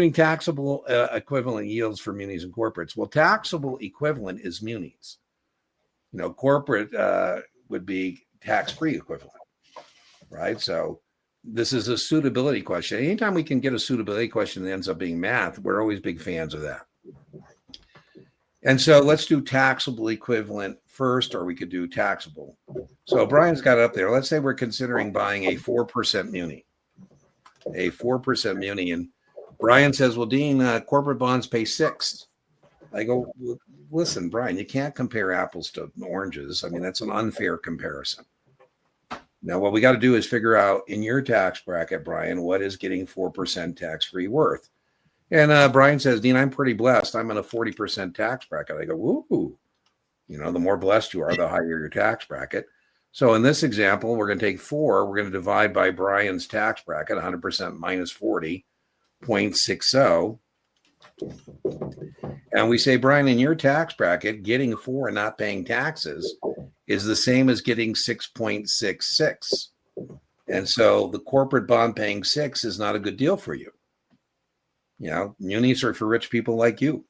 Doing taxable equivalent yields for munis and corporates. Well, taxable equivalent is munis. Corporate would be tax-free equivalent, right? So this is a suitability question. Anytime we can get a suitability question that ends up being math, we're always big fans of that. And so let's do taxable equivalent first, or we could do taxable. So Brian's got it up there. Let's say we're considering buying a 4% muni, and Brian says, well, Dean, corporate bonds pay 6. I go, listen, Brian, you can't compare apples to oranges. I mean, that's an unfair comparison. Now, what we got to do is figure out in your tax bracket, Brian, what is getting 4% tax-free worth? And Brian says, Dean, I'm pretty blessed. I'm in a 40% tax bracket. I go, woo. The more blessed you are, the higher your tax bracket. So in this example, we're going to take 4. We're going to divide by Brian's tax bracket, 100% minus 40.60. And we say, Brian, in your tax bracket, getting 4 and not paying taxes is the same as getting 6.66. And so the corporate bond paying 6 is not a good deal for you. Munis are for rich people like you,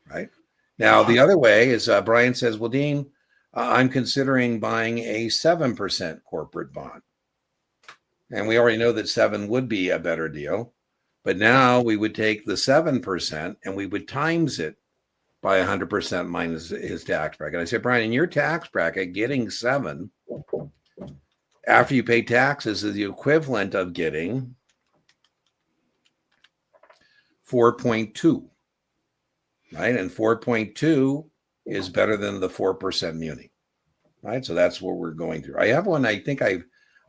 right? Now, the other way is Brian says, well, Dean, I'm considering buying a 7% corporate bond. And we already know that 7 would be a better deal. But now we would take the 7% and we would times it by 100% minus his tax bracket. I said, Brian, in your tax bracket, getting 7 after you pay taxes is the equivalent of getting 4.2, right? And 4.2 is better than the 4% muni, right? So that's what we're going through. I have one, I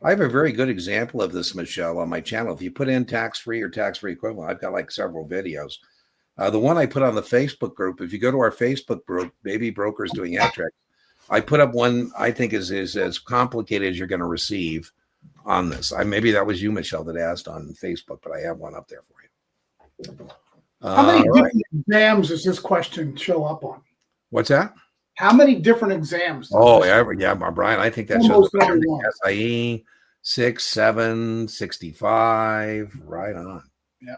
have a very good example of this, Michelle, on my channel. If you put in tax-free or tax-free equivalent, I've got like several videos. The one I put on the Facebook group, if you go to our Facebook group, Baby Brokers Doing Ad Tricks, I put up one I think is as complicated as you're going to receive on this. Maybe that was you, Michelle, that asked on Facebook, but I have one up there for you. How many different exams does this question show up on? What's that? How many different exams? Yeah, Brian, I think that shows up on SIE 6, 7, 65, right on. Yeah.